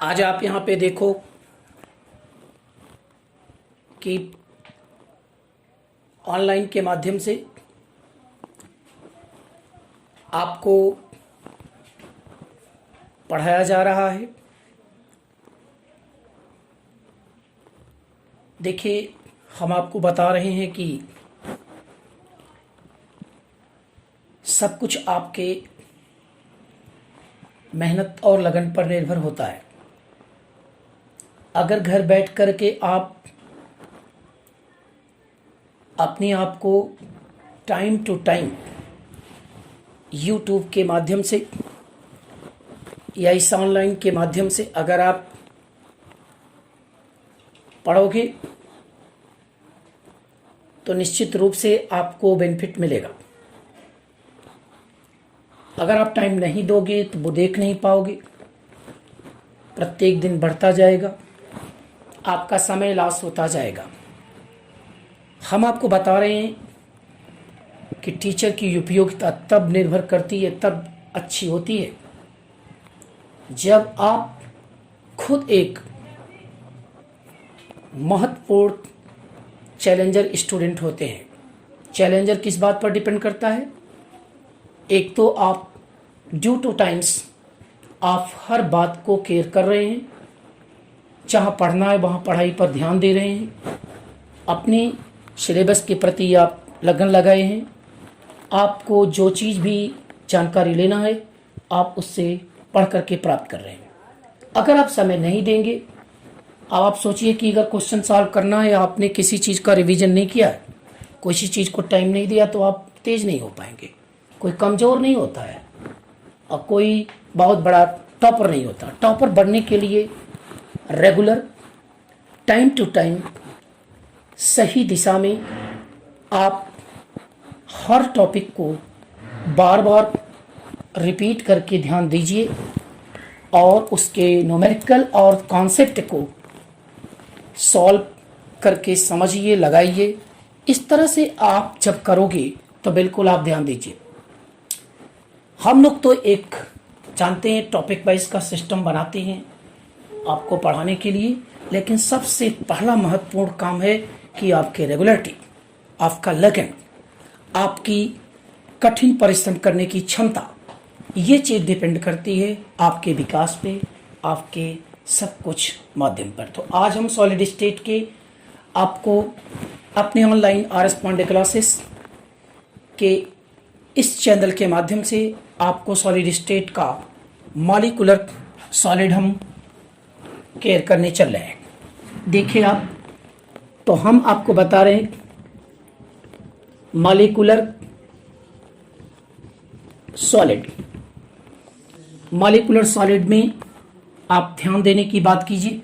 आज आप यहाँ पे देखो कि ऑनलाइन के माध्यम से आपको पढ़ाया जा रहा है। देखिए, हम आपको बता रहे हैं कि सब कुछ आपके मेहनत और लगन पर निर्भर होता है। अगर घर बैठ कर के आप अपने आप को टाइम टू टाइम यूट्यूब के माध्यम से या इस ऑनलाइन के माध्यम से अगर आप पढ़ोगे तो निश्चित रूप से आपको बेनिफिट मिलेगा। अगर आप टाइम नहीं दोगे तो वो देख नहीं पाओगे, प्रत्येक दिन बढ़ता जाएगा, आपका समय लॉस होता जाएगा। हम आपको बता रहे हैं कि टीचर की उपयोगिता तब निर्भर करती है, तब अच्छी होती है जब आप खुद एक महत्वपूर्ण चैलेंजर स्टूडेंट होते हैं। चैलेंजर किस बात पर डिपेंड करता है? एक तो आप ड्यू टू टाइम्स आप हर बात को केयर कर रहे हैं, जहाँ पढ़ना है वहाँ पढ़ाई पर ध्यान दे रहे हैं, अपनी सिलेबस के प्रति आप लगन लगाए हैं। आपको जो चीज़ भी जानकारी लेना है आप उससे पढ़ करके प्राप्त कर रहे हैं। अगर आप समय नहीं देंगे, अब आप सोचिए कि अगर क्वेश्चन सॉल्व करना है, आपने किसी चीज़ का रिवीजन नहीं किया है, किसी चीज़ को टाइम नहीं दिया, तो आप तेज़ नहीं हो पाएंगे। कोई कमज़ोर नहीं होता है और कोई बहुत बड़ा टॉपर नहीं होता। टॉपर बनने के लिए रेगुलर टाइम टू टाइम सही दिशा में आप हर टॉपिक को बार बार रिपीट करके ध्यान दीजिए और उसके न्यूमेरिकल और कॉन्सेप्ट को सॉल्व करके समझिए, लगाइए। इस तरह से आप जब करोगे तो बिल्कुल आप ध्यान दीजिए। हम लोग तो एक जानते हैं टॉपिक वाइज का सिस्टम बनाते हैं आपको पढ़ाने के लिए, लेकिन सबसे पहला महत्वपूर्ण काम है कि आपके रेगुलरिटी, आपका लगन, आपकी कठिन परिश्रम करने की क्षमता, ये चीज़ डिपेंड करती है आपके विकास पे, आपके सब कुछ माध्यम पर। तो आज हम सॉलिड स्टेट के आपको अपने ऑनलाइन RS पांडे क्लासेस के इस चैनल के माध्यम से आपको सॉलिड स्टेट का मॉलिक्यूलर सॉलिड हम केयर करने चल रहे हैं। देखिए आप, तो हम आपको बता रहे हैं मॉलिक्यूलर सॉलिड। मॉलिक्यूलर सॉलिड में आप ध्यान देने की बात कीजिए।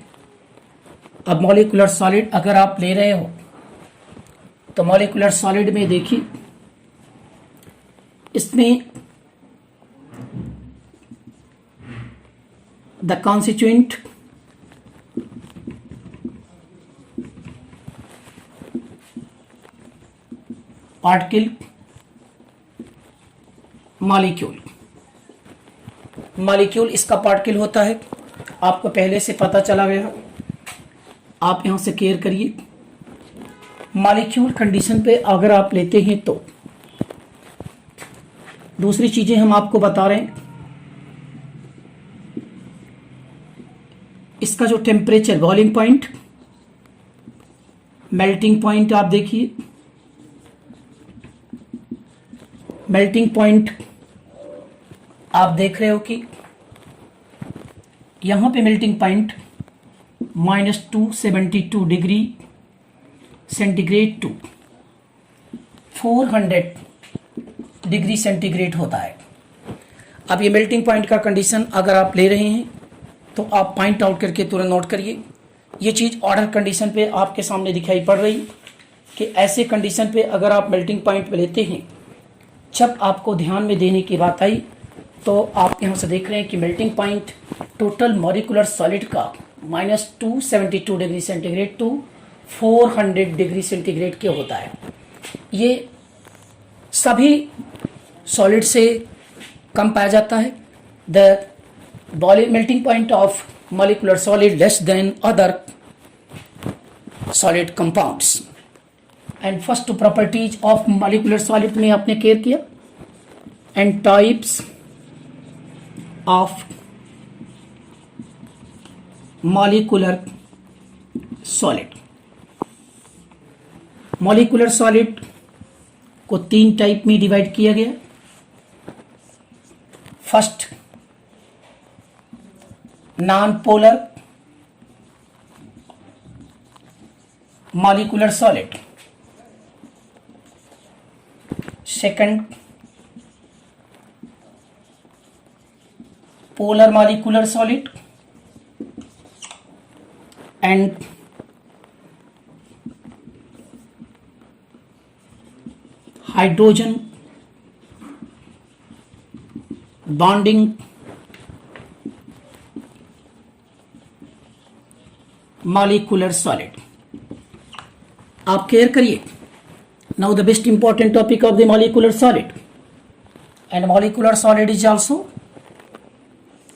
अब मॉलिक्यूलर सॉलिड अगर आप ले रहे हो तो मॉलिक्यूलर सॉलिड में देखिए, इसमें the constituent particle molecule, molecule इसका पार्टिकल होता है। आपको पहले से पता चला गया, आप यहां से केयर करिए। मॉलिक्यूल कंडीशन पे अगर आप लेते हैं तो दूसरी चीजें हम आपको बता रहे हैं। इसका जो temperature, boiling point, melting point, आप देखिए मेल्टिंग पॉइंट आप देख रहे हो कि यहां पे melting point -272 degree centigrade to 400 degree centigrade होता है। अब ये मेल्टिंग पॉइंट का कंडीशन अगर आप ले रहे हैं तो आप पॉइंट आउट करके तुरंत नोट करिए। ये चीज़ ऑर्डर कंडीशन पे आपके सामने दिखाई पड़ रही कि ऐसे कंडीशन पे अगर आप मेल्टिंग पॉइंट पे लेते हैं, जब आपको ध्यान में देने की बात आई तो आप यहाँ से देख रहे हैं कि melting point total molecular solid का -272 degree centigrade to 400 degree centigrade के होता है। ये सभी सॉलिड से कम पाया जाता है। The melting point of molecular solid less than other solid compounds. And first properties of molecular solid में आपने केयर किया, and types of molecular solid. molecular solid को 3 टाइप में डिवाइड किया गया. First, non polar molecular solid. Second, polar molecular solid. And hydrogen bonding molecular solid. आप care करिए. Now the best important topic of the molecular solid. And molecular solid is also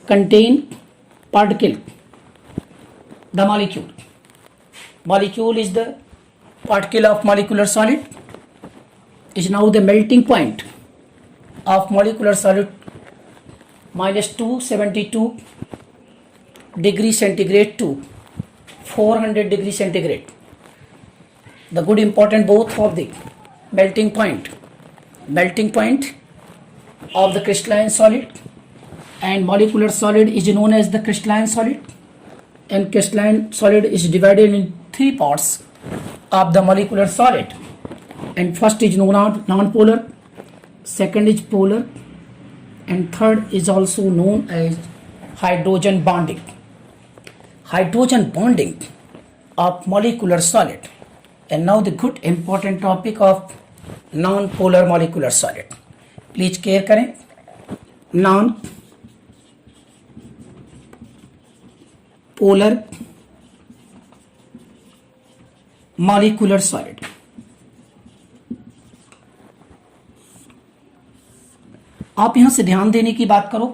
contain particle. The molecule is the particle of molecular solid, is now the melting point of molecular solid -272 degree centigrade to 400 degree centigrade. The good important both of the melting point of the crystalline solid and molecular solid is known as the crystalline solid. And crystalline solid is divided in 3 parts of the molecular solid. And first is non-polar, second is polar, and third is also known as hydrogen bonding. Hydrogen bonding of molecular solid. And now the good important topic of non-polar molecular solid. Please care करें. non-polar molecular solid. आप यहां से ध्यान देने की बात करो.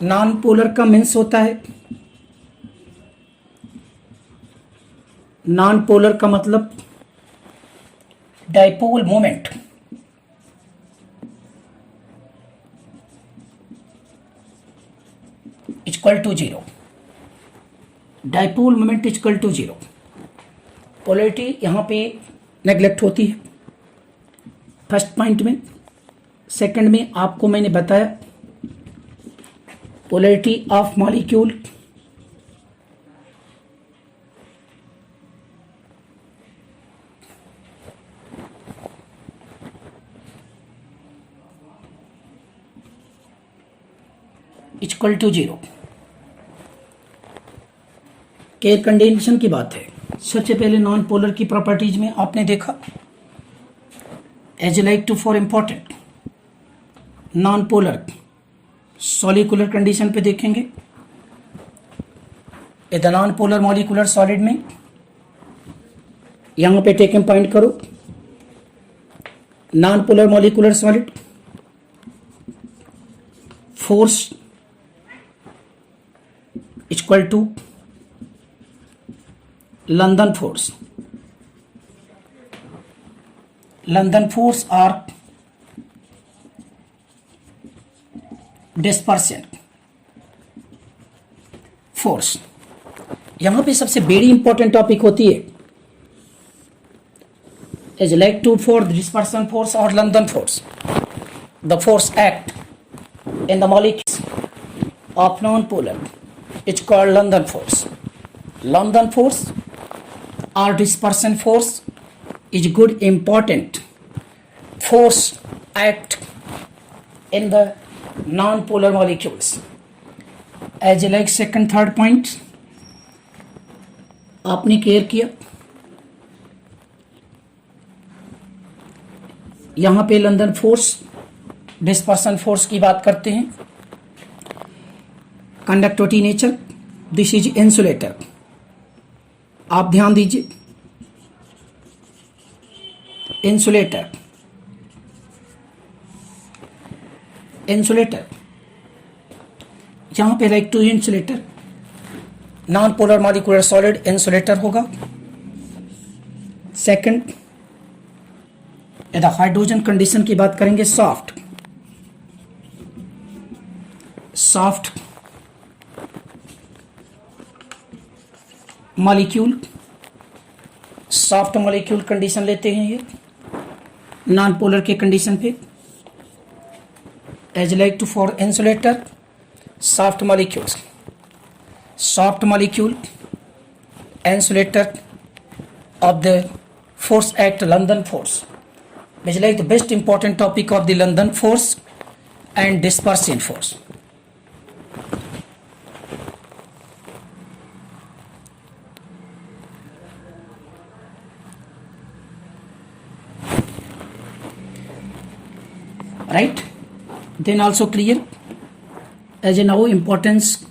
Non polar का मीन्स होता है, नॉन पोलर का मतलब dipole moment equal to 0. Dipole moment equal to 0. Polarity यहां पे नेग्लेक्ट होती है फर्स्ट पॉइंट में. सेकंड में आपको मैंने बताया polarity of molecule equal to 0. Care condition की बात है. सबसे पहले नॉन पोलर की प्रॉपर्टीज में आपने देखा as like to for important. Non polar molecular condition पे देखेंगे. The non polar molecular solid में यहां पे टेकन पॉइंट करो. Non polar molecular solid force equal to London force. London force और डिस्पर्शन फोर्स. यहां पे सबसे बड़ी इंपॉर्टेंट टॉपिक होती है is like to for dispersion force और London force. The force act in the molecules of non polar is called London force. London force or dispersion force is good important force act in the non-polar molecules. As like second third point आपने care किया. यहां पे London force dispersion force की बात करते हैं. Conductivity nature, this is insulator. आप ध्यान दीजिए. इंसुलेटर यहां पे like to insulator non polar molecular solid insulator होगा। सेकंड, यदि हाइड्रोजन कंडीशन की बात करेंगे, soft molecule, soft molecule condition लेते हैं ये नॉन पोलर के कंडीशन पे, as like to for insulator, soft molecule insulator of the Force Act, London Force, which is like the best important topic of the London Force and dispersion force. Right? Then also clear as you know importance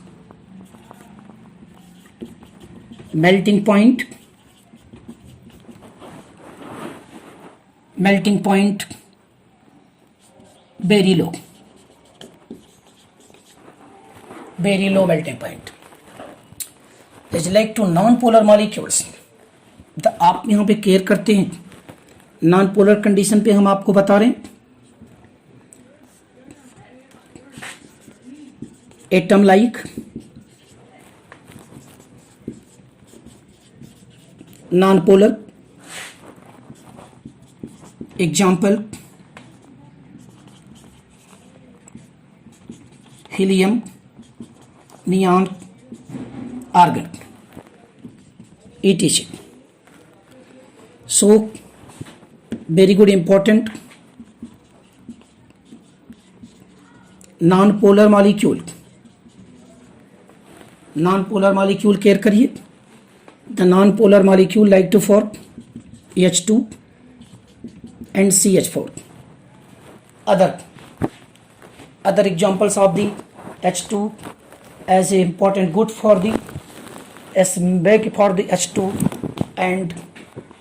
melting point very low melting point is like to non-polar molecules. तो आप यहाँ पे care करते हैं non polar condition पे, हम आपको बता रहे हैं atom like non polar, example helium, neon, argon, etc. So very good important non-polar molecule care करिए. The non-polar molecule like to form H2 and CH4. Other examples of the H2 as important good for the big for the H2 and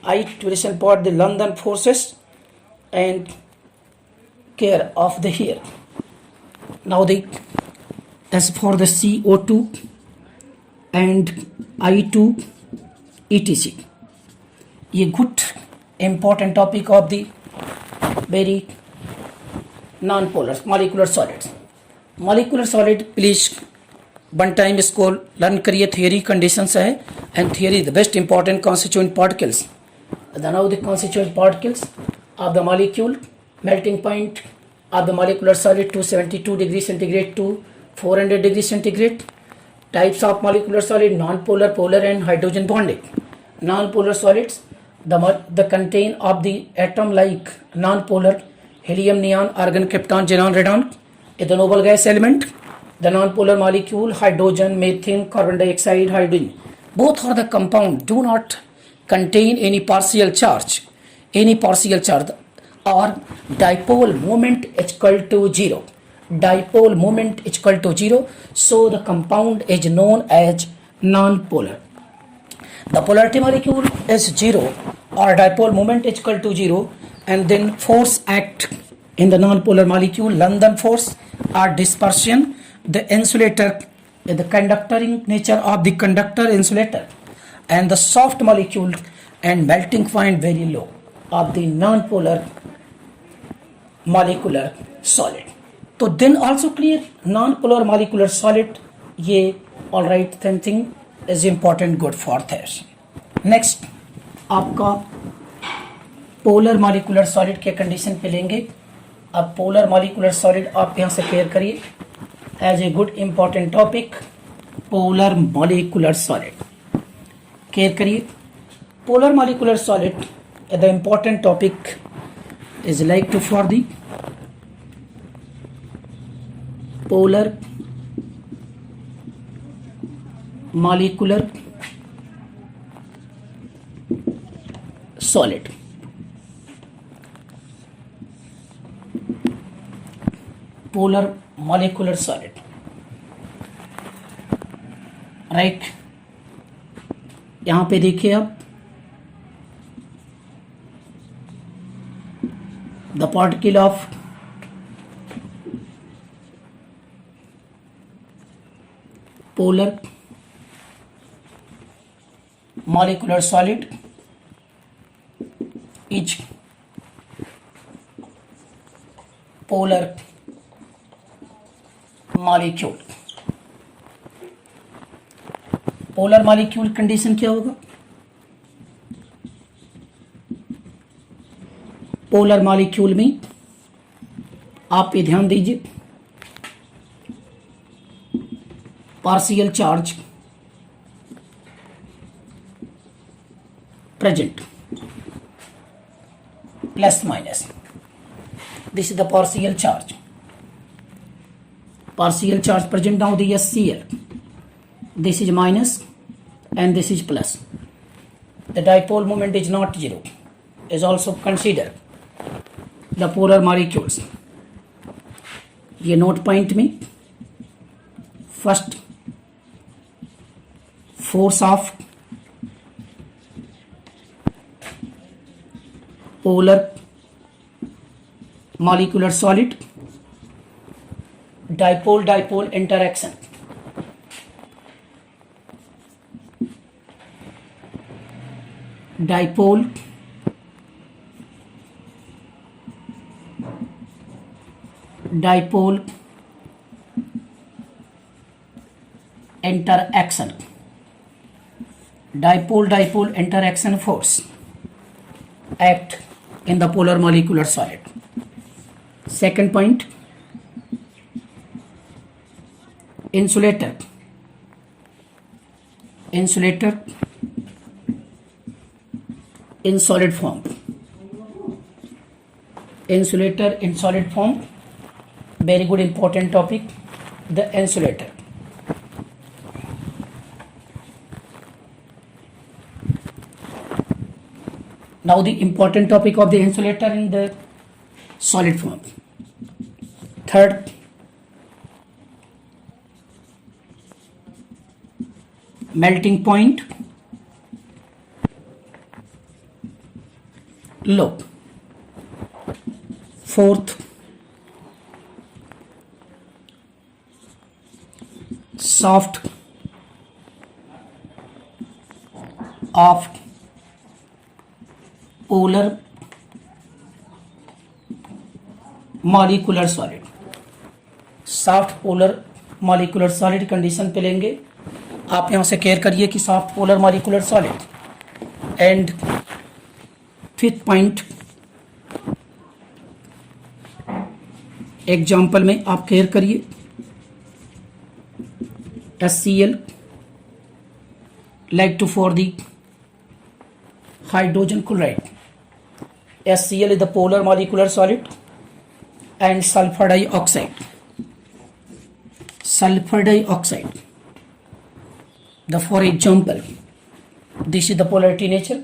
I to for the London forces and care of the here. Now the as for the CO2 and I2 etc. ये good important topic of the very non-polar molecular solids. Molecular solid please one time इसको learn करिए. theory conditions है and theory the best important constituent particles. The now the constituent particles of the molecule, melting point of the molecular solid 272 degrees centigrade to 400 degrees centigrade. Types of molecular solid, non-polar, polar and hydrogen bonding. Non-polar solids, the contain of the atom like non-polar, helium, neon, argon, krypton, xenon, radon is the noble gas element. The non-polar molecule, hydrogen, methane, carbon dioxide, hydrogen. Both are the compound do not contain any partial charge or dipole moment is equal to 0. Dipole moment is equal to 0, so the compound is known as non-polar. The polarity molecule is 0 or dipole moment is equal to 0, and then force act in the non-polar molecule, London force or dispersion. The insulator is the conducting nature of the conductor insulator, and the soft molecule and melting point very low of the non-polar molecular solid. तो then also clear non-polar molecular solid ये all right same thing is important good for this. Next आपका polar molecular solid के condition पे लेंगे. अब polar molecular solid आप यहाँ से क्लियर करिए as a good important topic. polar molecular solid clear करिए. polar molecular solid the important topic is like to for the polar molecular solid. Polar molecular solid. Right यहाँ पे देखिए आप the particle of polar molecular solid is polar molecule. Polar molecule condition क्या होगा? Polar molecule में आप ये ध्यान दीजिए, partial charge present, plus minus. This is the partial charge. Partial charge present now the SCl. This is minus and this is plus. The dipole moment is not zero. Is also considered the polar molecules. ये note point में first force of polar molecular solid dipole interaction. Dipole interaction. Dipole interaction force act in the polar molecular solid. Second point, insulator in solid form. Insulator in solid form, very good important topic, the insulator. Now the important topic of the insulator in the solid form. Third, melting point low. Fourth, soft of polar molecular solid. Soft polar molecular solid condition पे लेंगे। आप यहां से care करिए कि soft polar molecular solid. And fifth point, example में आप care करिए, HCl like to for the hydrogen chloride. HCl is the polar molecular solid and sulfur dioxide. The for example, this is the polarity nature.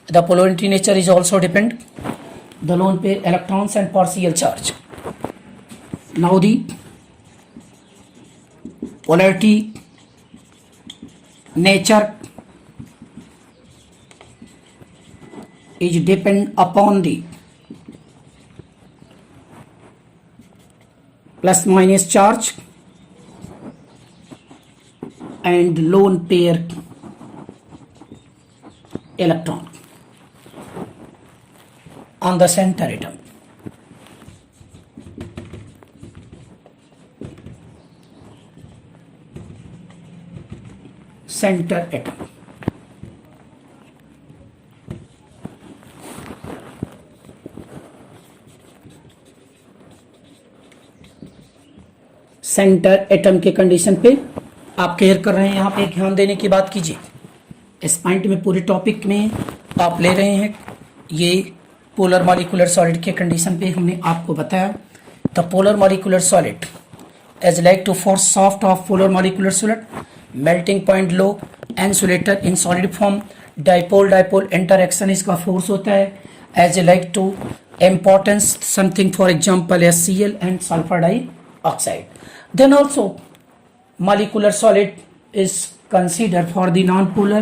The polarity nature is also depend the lone pair electrons and partial charge. Now the polarity nature is depend upon the plus minus charge and lone pair electron on the center atom. Center atom. Centre atom के condition पे आप care कर रहे हैं, यहाँ पे ध्यान देने की बात कीजिए। इस पॉइंट में पूरे टॉपिक में आप ले रहे हैं, ये पोलर मॉलिकुलर सॉलिड के कंडीशन पे हमने आपको बताया। The polar molecular solid as like to for soft of polar molecular solid, melting point low, insulator in solid form, dipole interaction इसका फोर्स होता है, as like to importance something for example HCl and sulphur dioxide. Then also molecular solid is considered for the non-polar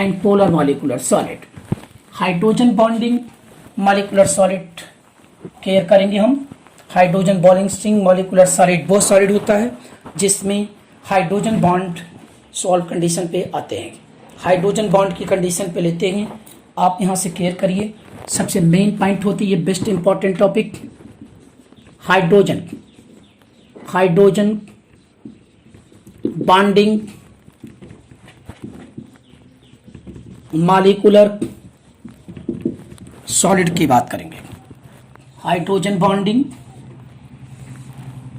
and polar molecular solid. Hydrogen bonding molecular solid care करेंगे हम। Hydrogen bonding molecular solid वो solid होता है जिसमें hydrogen bond solve condition पे आते हैं। Hydrogen bond की कंडीशन पे लेते हैं, आप यहाँ से केयर करिए। सबसे मेन पॉइंट होती है best important topic, hydrogen bonding molecular solid की बात करेंगे। हाइड्रोजन बॉन्डिंग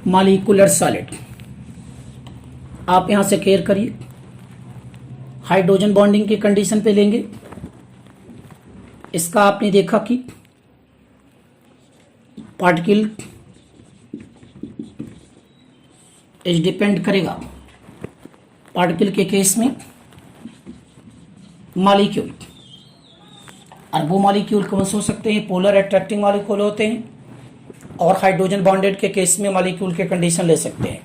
मॉलिक्यूलर सॉलिड, आप यहां से केयर करिए। हाइड्रोजन बॉन्डिंग की कंडीशन पे लेंगे, इसका आपने देखा कि पार्टिकल इज डिपेंड करेगा पार्टिकल के केस में मॉलिक्यूल, और वो मॉलिक्यूल कौन से हो सकते हैं, पोलर अट्रैक्टिंग मॉलिक्यूल होते हैं, और हाइड्रोजन बॉन्डेड के केस में मॉलिक्यूल के कंडीशन ले सकते हैं।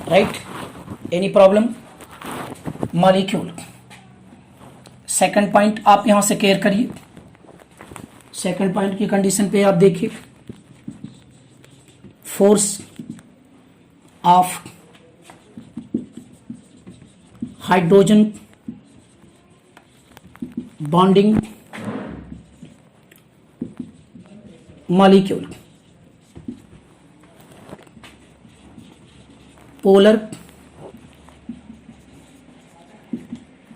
Right, any problem, molecule. Second point आप यहां से केयर करिए। सेकंड पॉइंट की कंडीशन पे आप देखिए, force of hydrogen bonding molecule, polar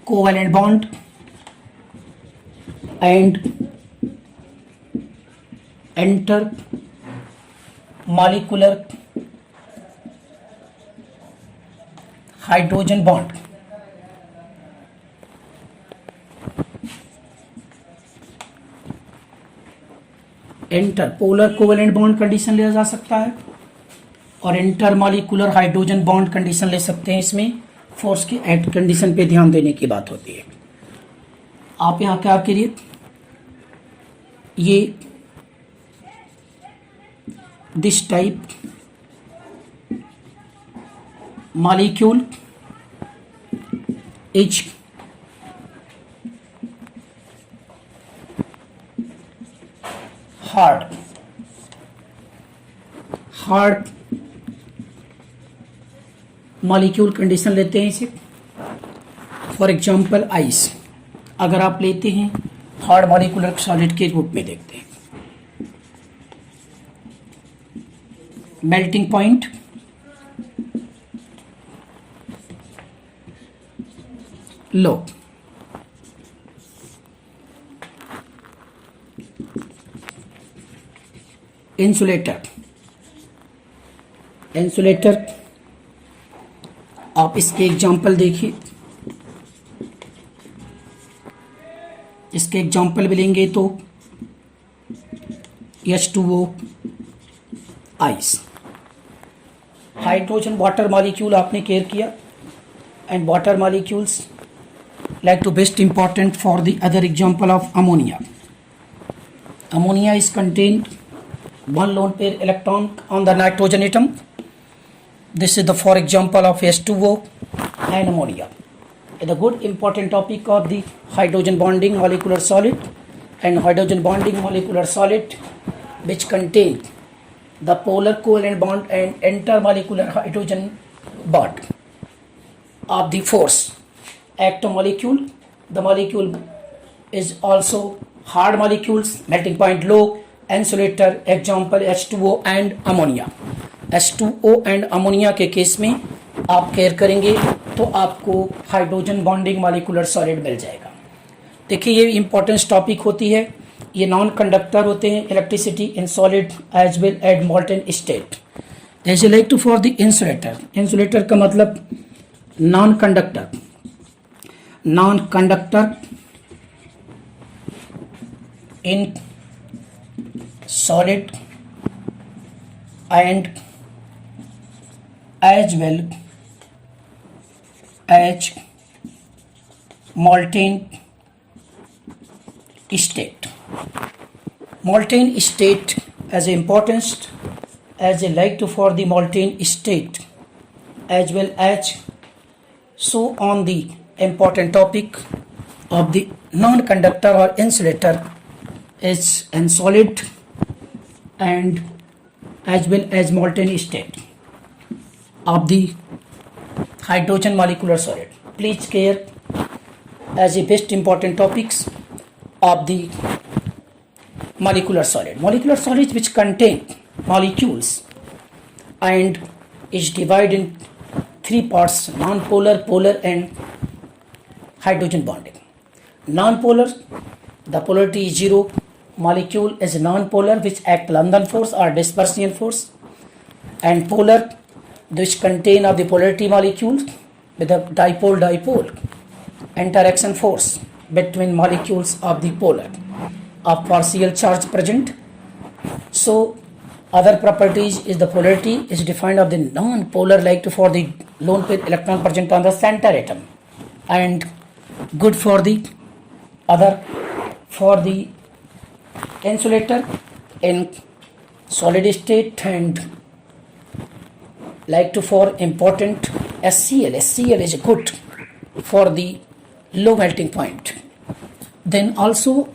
covalent bond and inter molecular hydrogen bond. Inter polar covalent bond condition लिया जा सकता है, और inter molecular hydrogen bond condition ले सकते हैं। इसमें फोर्स की एट कंडीशन पे ध्यान देने की बात होती है। आप यहां क्या करिए, ये this type molecule is hard molecule condition लेते हैं इसे। फॉर एग्जांपल आइस, अगर आप लेते हैं हार्ड मॉलिक्यूलर सॉलिड के रूप में देखते हैं। मेल्टिंग पॉइंट लो, इंसुलेटर आप इसके एग्जाम्पल देखिए। इसके एग्जाम्पल भी लेंगे तो H2O ice, hydrogen water molecule आपने केयर किया, and water molecules like to best important for the other example of ammonia. Ammonia is contained one lone pair electron on the nitrogen atom. This is the for example of H2O and ammonia. The good important topic of the hydrogen bonding molecular solid and hydrogen bonding molecular solid, which contain the polar covalent bond and intermolecular hydrogen bond of the force act on molecule. The molecule is also hard molecules, melting point low, insulator, example H2O and ammonia. H2O and ammonia के case में आप care करेंगे तो आपको hydrogen bonding molecular solid मिल जाएगा। देखिए ये important topic होती है, ये नॉन कंडक्टर होते हैं electricity in solid as well at molten state. जैसे like to for the insulator, insulator का मतलब non conductor in solid and as well as molten state. Molten state as importance as a like to for the molten state as well as so on the important topic of the non-conductor or insulator is in solid and as well as molten state. of the hydrogen molecular solid. Please care as the best important topics of the molecular solid. Molecular solids which contain molecules and is divided in three parts: non-polar, polar, and hydrogen bonding. Non-polar, the polarity is 0. Molecule is non-polar, which act London force or dispersion force, and polar, which contain of the polarity molecules with a dipole interaction force between molecules of the polar of partial charge present. So other properties is the polarity is defined of the non-polar, like for the lone pair electron present on the center atom, and good for the other for the insulator in solid state, and like to for important SCl. SCl is good for the low melting point. Then also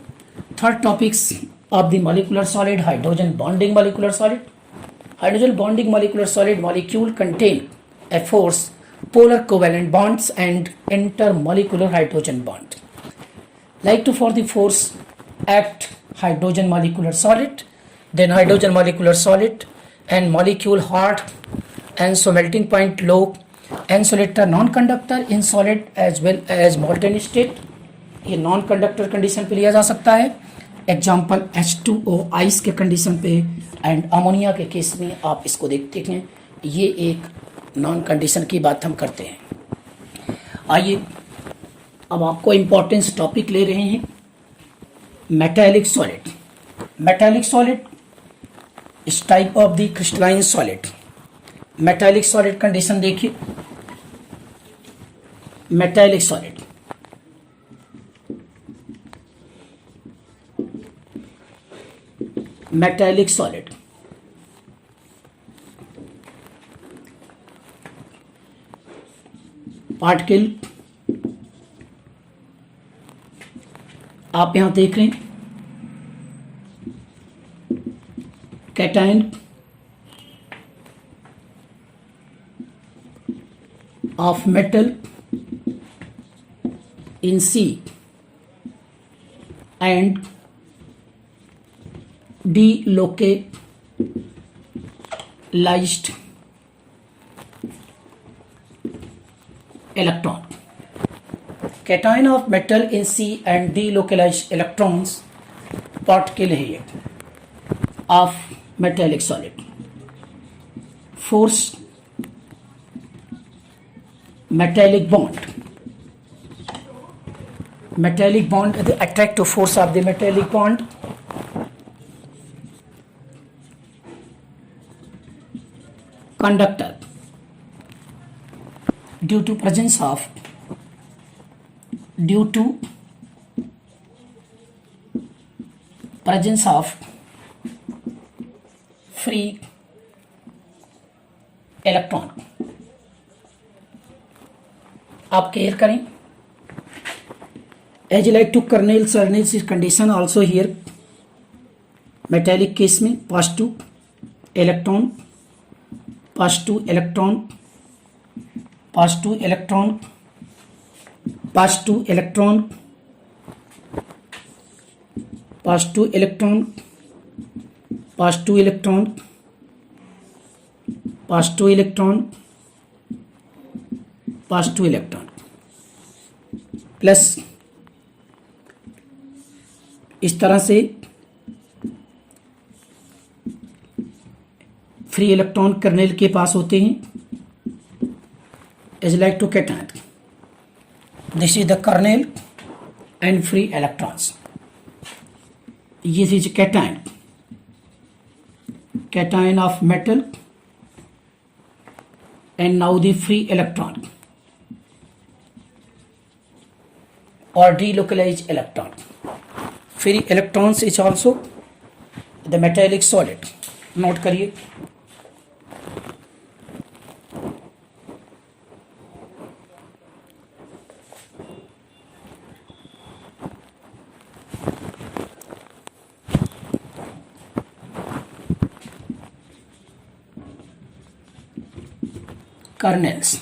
third topics of the molecular solid: hydrogen bonding molecular solid. Hydrogen bonding molecular solid molecule contain a force polar covalent bonds and intermolecular hydrogen bond. Like to for the force act hydrogen molecular solid, then hydrogen molecular solid and molecule hard and so melting point low, insulator non-conductor in solid as well as molten state. ये non conductor condition पे लिया जा सकता है, example H2O ice के condition पे, and ammonia के case में आप इसको देखते हैं, ये एक नॉन कंडीशन की बात हम करते हैं। आइए अब आपको इम्पोर्टेंस टॉपिक ले रहे हैं metallic solid. Metallic solid is type of the crystalline solid. Metallic solid condition देखिए, metallic solid metallic solid particle आप यहां देख रहे हैं, cation of metal in C and delocalized electron. Cation of metal in C and delocalized electrons particle है ये of metallic solid. Force metallic bond. Metallic bond, the attractive force of the metallic bond. Conductor, due to presence of free electron. आप care करें, as like to Cornell-Cernel condition also here, metallic case में positive electron, positive electron, positive electron, positive electron, positive electron, positive electron, positive electron, positive electron, plus इस तरह से free electron kernel के पास होते हैं, is like to cation. This is the kernel and free electrons. ये is cation, cation of metal and now the free electron or delocalized electron. Free electrons is also the metallic solid. Note करिए. kernels.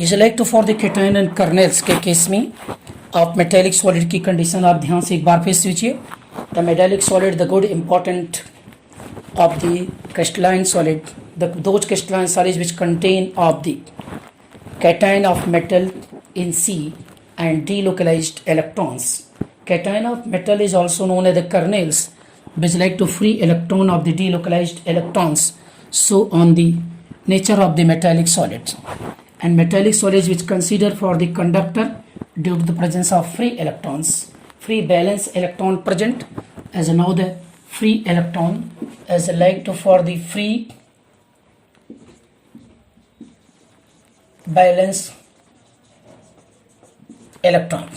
ये select for the cation and kernels के case में आप metallic solid की condition आप ध्यान से एक बार फिर सोचिए. The metallic solid the good important of the crystalline solid, those crystalline solids which contain of the cation of metal in C and delocalized electrons. Cation of metal is also known as the kernels, which like to free electron of the delocalized electrons. So on the nature of the metallic solids, and metallic solids which consider for the conductor due to the presence of free electrons, free valence electron present, as now the free electron as like to for the free valence electron.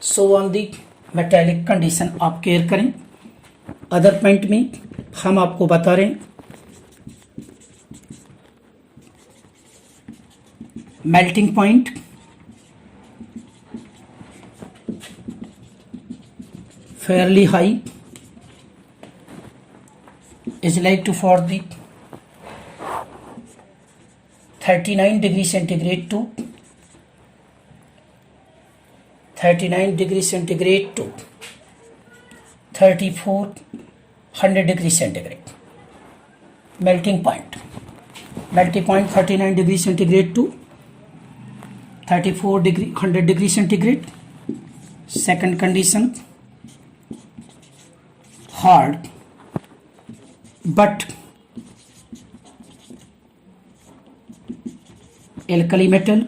So on the metallic condition आप care करें. Other point में हम आपको बता रहे हैं melting point, fairly high is like to for the 39 degree centigrade to 3400 degree centigrade. Melting point 39 degree centigrade to 100 degree centigrade. Second condition, hard but alkali metal,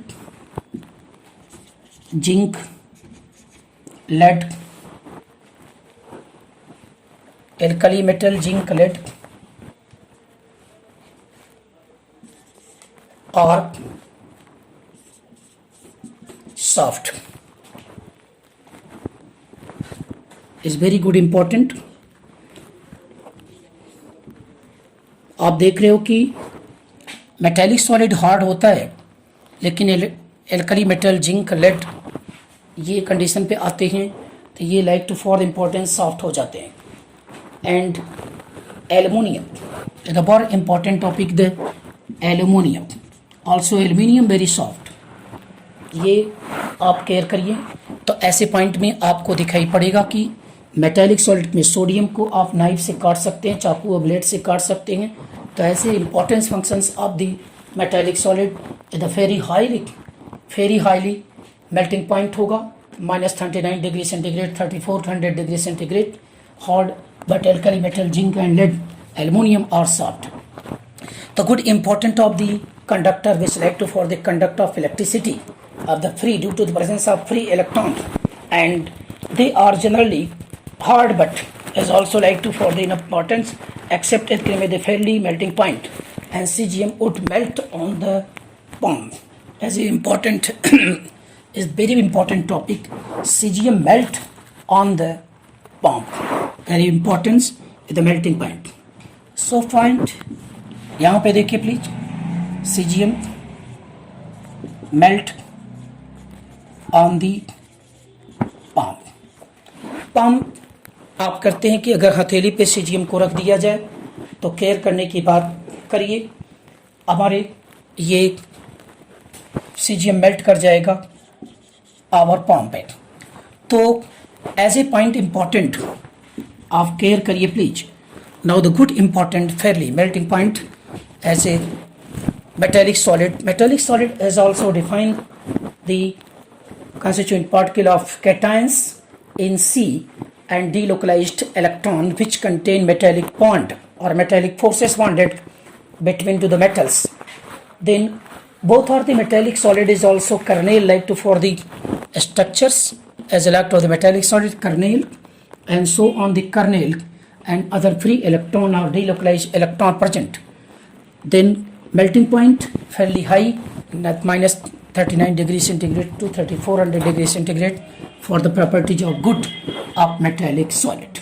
zinc, lead, alkali metal, zinc, lead or soft is very good important. आप देख रहे हो कि metallic solid hard होता है, लेकिन alkali metal, zinc, lead ये condition पे आते हैं तो ये like to for importance soft हो जाते हैं. एंड एल्युमिनियम इज द बहुत important topic. The aluminium also aluminium very soft. ये आप केयर करिए. तो ऐसे पॉइंट में आपको दिखाई पड़ेगा कि मेटेलिक सॉलिड में सोडियम को आप नाइफ से काट सकते हैं, चाकू और ब्लेड से काट सकते हैं. तो ऐसे importance functions of the metallic solid the very highly melting point होगा -39 degree centigrade, 3400 degree centigrade. Hard but alkali metal, zinc and lead, aluminium are soft. The good important of the conductor which like to for the conduct of electricity of the free due to the presence of free electron, and they are generally hard but is also like to for the importance except it with a fairly melting point, and CGM would melt on the palm as a important is very important topic. CGM melt on the palm, very importance is the melting point. So point यहाँ पे देखिए please, CGM melt on the palm. palm आप करते हैं कि अगर हथेली पे CGM को रख दिया जाए तो केयर करने की बात करिए. हमारे ये CGM मेल्ट कर जाएगा आवर palm पे. तो एज ए पॉइंट इम्पॉर्टेंट आप केयर करिए please. Now the good important Fairlie melting point as a metallic solid. Metallic solid is also defined the constituent particle of cations in C and delocalized electron which contain metallic bond or metallic forces bonded between to the metals. Then both are the metallic solid is also kernel like to for the structures as a lot of the metallic solid kernel, and so on the kernel and other free electron or delocalized electron present. Then melting point fairly high at -39 degree centigrade to 3400 degree centigrade for the properties of good of metallic solid.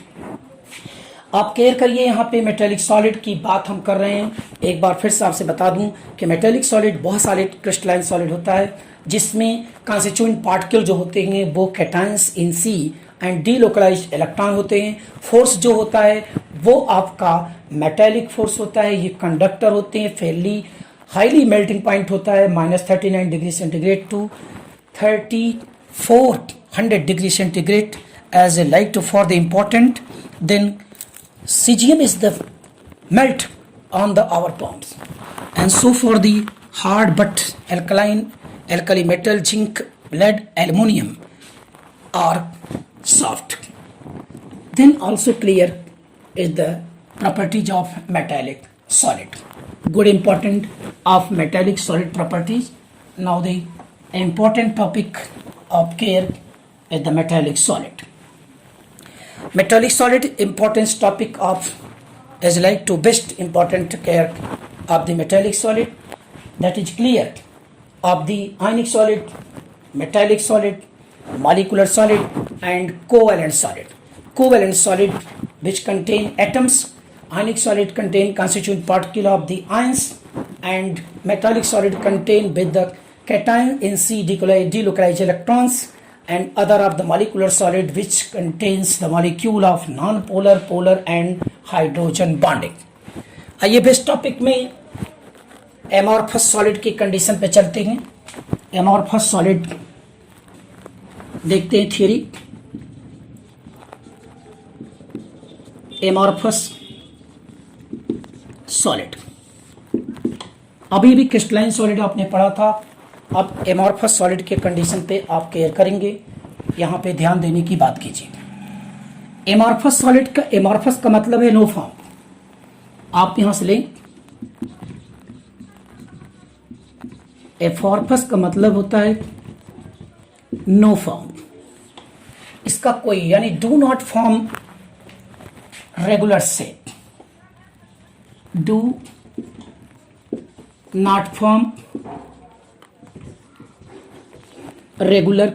आप care करिए. यहाँ पे metallic solid की बात हम कर रहे हैं. एक बार फिर से आपसे बता दूं कि मेटेलिक सॉलिड बहुत सारे क्रिस्टलाइन सॉलिड होता है जिसमें कॉन्स्टिट्यूएंट पार्टिकल जो होते हैं वो cations in sea and delocalised electron होते हैं. फोर्स जो होता है वो आपका मेटेलिक फोर्स होता है. ये कंडक्टर होते हैं, फेरली हाईली मेल्टिंग पॉइंट होता है -39 degree centigrade to 3400 degree centigrade as a light for the important. Then cesium is the melt on the our palms. And so for the hard but alkali metal, zinc, lead, aluminium are soft. Then also clear is the properties of metallic solid. Good important of metallic solid properties. Now the important topic of care is the metallic solid. Metallic solid importance topic of is like to best important care of the metallic solid, that is clear of the ionic solid, metallic solid, molecular solid and covalent solid. Covalent solid which contain atoms, ionic solid contain constituent particle of the ions, and metallic solid contain with the cation in C delocalized electrons, and other of the molecular solid which contains the molecule of non-polar, polar and hydrogen bonding. आइए best topic में amorphous solid की condition पे चलते हैं. Amorphous solid देखते हैं theory. Amorphous solid अभी भी क्रिस्टलाइन सॉलिड आपने पढ़ा था. अब एमॉर्फस सॉलिड के कंडीशन पे आप केयर करेंगे, यहां पे ध्यान देने की बात कीजिए. एमॉर्फस सॉलिड का एमॉर्फस का मतलब है नो फॉर्म. आप यहां से लें, एमॉर्फस का मतलब होता है नो फॉर्म. इसका कोई यानी do not form regular shape, do not form regular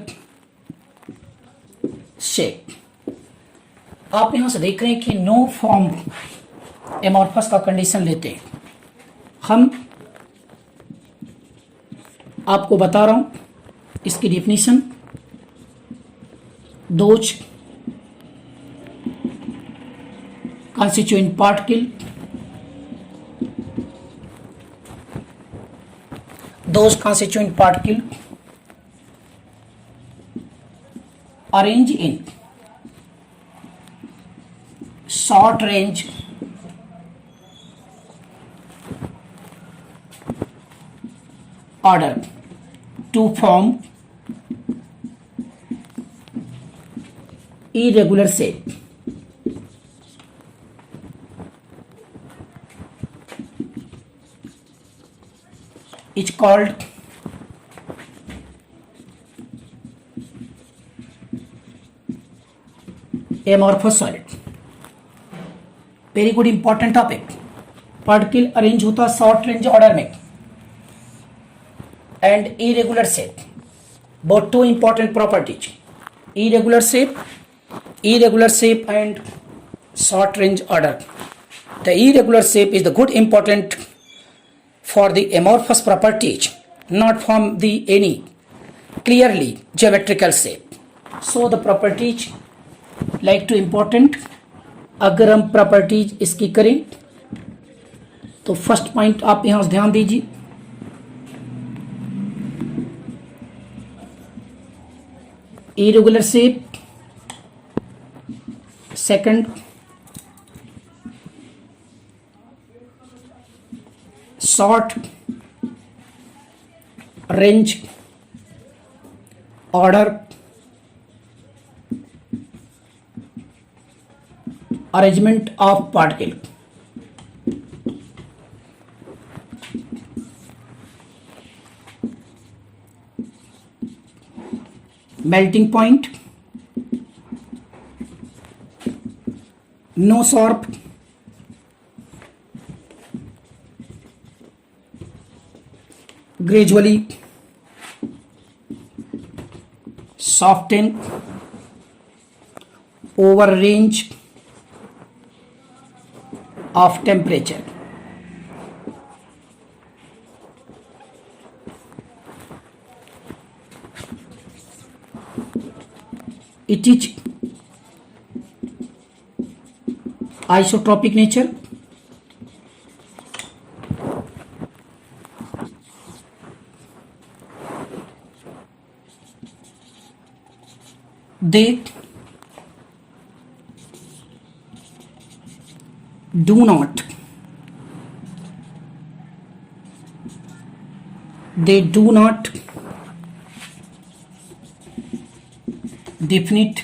shape. आप यहां से देख रहे हैं कि नो फॉर्म एमॉर्फस का कंडीशन लेते हैं. हम आपको बता रहा हूं इसकी definition. Those constituent particle, those constituent particle arrange in short range order to form irregular shape. It's called amorphous solid. Very good important topic. Particle arrange होता है शॉर्ट रेंज ऑर्डर में and irregular shape. Both two important properties, irregular shape and short range order. The irregular shape is the good important for the amorphous properties, not from the any clearly geometrical shape. So the properties like to important. अगर हम properties इसकी करें तो first point आप यहां ध्यान दीजिए. Irregular shape. Second, short range order arrangement of particle. Melting point, no sharp, gradually soften over range of temperature. It is isotropic nature. they do not definite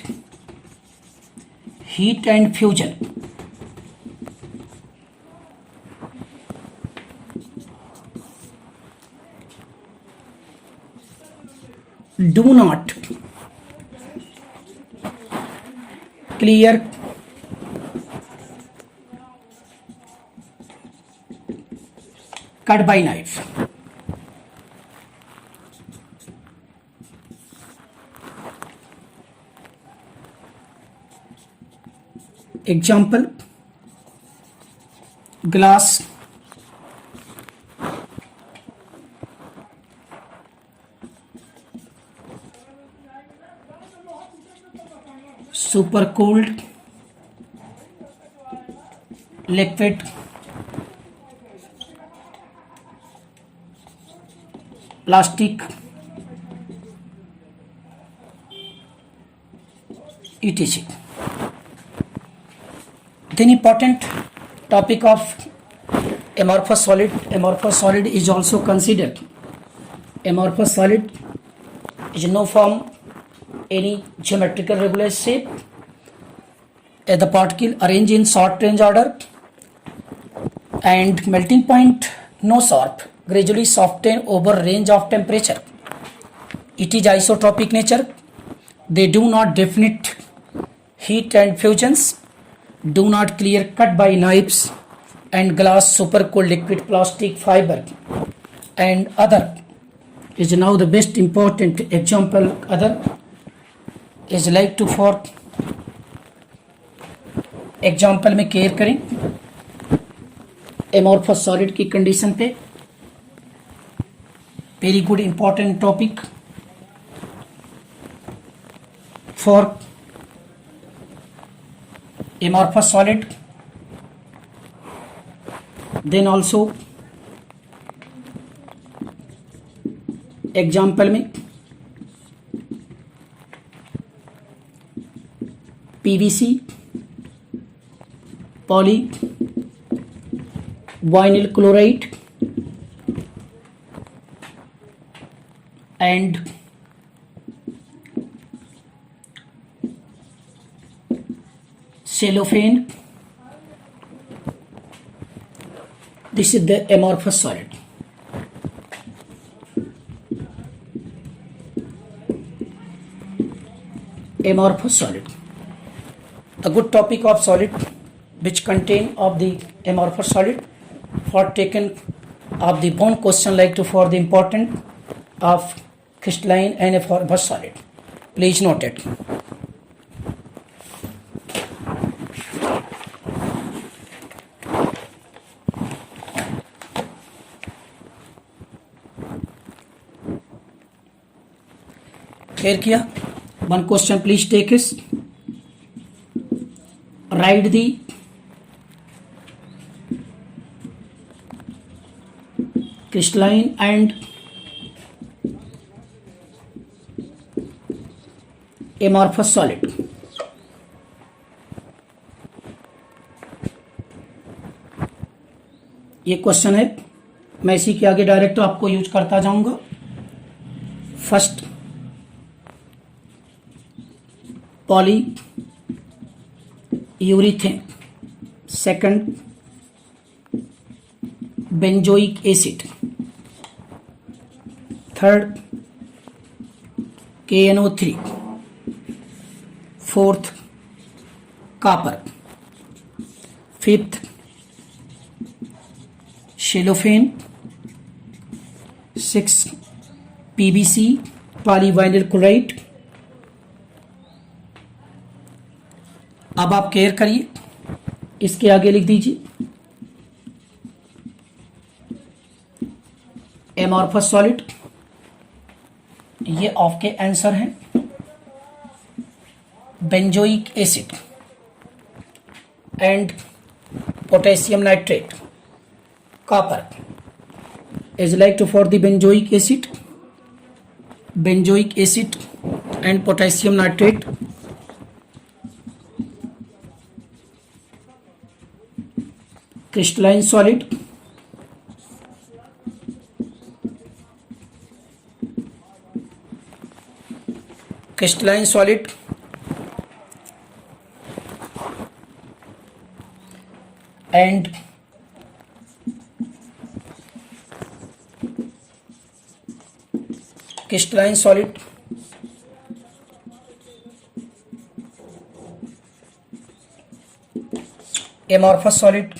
heat and fusion. Do not clear cut by knife. Example: glass, super cooled liquid, plastic, etc. Then important topic of amorphous solid. Amorphous solid is also considered. Amorphous solid is no form any geometrical regular shape. The particle arranged in short range order and melting point no sharp, gradually soften over range of temperature. It is isotropic nature. They do not definite heat and fusions, do not clear cut by knives, and glass, super cold liquid, plastic, fiber and other is now the best important example. Other is like to for example में care करें amorphous solid की condition पे. Very good important topic for amorphous solid. Then also example में PVC, poly vinyl chloride and cellophane. This is the amorphous solid. Amorphous solid. A good topic of solid which contain of the amorphous solid for taken of the bone question like to for the important of crystalline and amorphous solid. Please note it. Clear किया? One question please take is write the crystalline and amorphous solid. ये question है, मैं इसी के आगे direct आपको use करता जाऊंगा. First polyurethane, second benzoic acid, third KNO3, fourth copper, fifth cellophane, six PVC polyvinyl chloride. अब आप केयर करिए, इसके आगे लिख दीजिए एमॉर्फस सॉलिड. ये आपके आंसर हैं. Benzoic acid and potassium nitrate, copper is like to for the benzoic acid and potassium nitrate crystalline solid, crystalline solid, and crystalline solid, amorphous solid,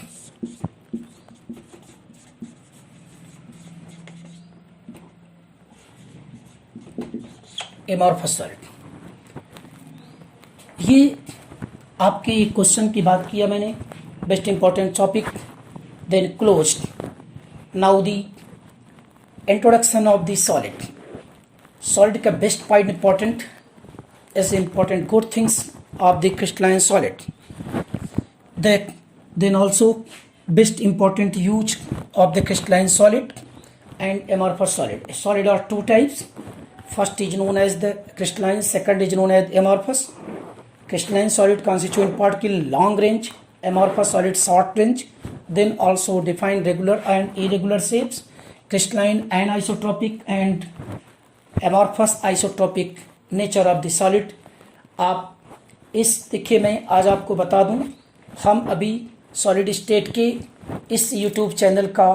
amorphous solid। ये आपके एक क्वेश्चन की बात किया मैंने, best important topic, then closed. Now the introduction of the solid. Solid का best point important is important good things of the crystalline solid. Then also best important use of the crystalline solid and amorphous solid. Solid are two types. First is known as the crystalline, second is known as amorphous. Crystalline solid constituent particle long range, amorphous solid short range. Then also define regular and irregular shapes. Crystalline anisotropic and amorphous isotropic nature of the solid. आप इस देखिए, मैं आज आपको बता दूं, हम अभी सॉलिड स्टेट के इस यूट्यूब चैनल का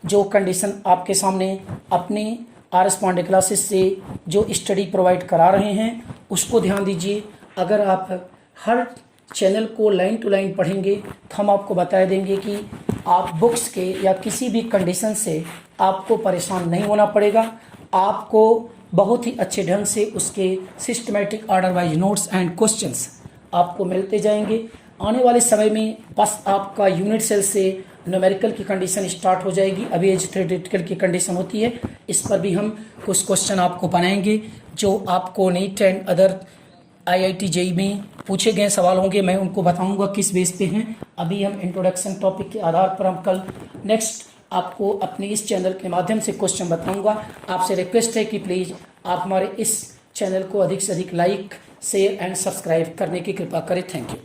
जो कंडीशन आपके सामने अपने आर.एस. पांडे क्लासेस से जो स्टडी प्रोवाइड करा रहे हैं उसको ध्यान दीजिए। अगर आप हर चैनल को लाइन टू लाइन पढ़ेंगे तो हम आपको बता देंगे कि आप बुक्स के या किसी भी कंडीशन से आपको परेशान नहीं होना पड़ेगा। आपको बहुत ही अच्छे ढंग से उसके systematic order wise notes and questions आपको मिलते जाएंगे। आने वाले समय में बस आपका यूनिट सेल से न्यूमेरिकल की कंडीशन स्टार्ट हो जाएगी। अभी एज थ्योरेटिकल की कंडीशन होती है, इस पर भी हम कुछ क्वेश्चन आपको बनाएंगे जो आपको neat and other IIT JEE में पूछे गए सवाल होंगे। मैं उनको बताऊंगा किस बेस पे हैं। अभी हम इंट्रोडक्शन टॉपिक के आधार पर हम कल नेक्स्ट आपको अपने इस चैनल के माध्यम से क्वेश्चन बताऊंगा। आपसे रिक्वेस्ट है कि प्लीज़ आप हमारे इस चैनल को अधिक से अधिक लाइक, शेयर एंड सब्सक्राइब करने की कृपा करें। Thank you.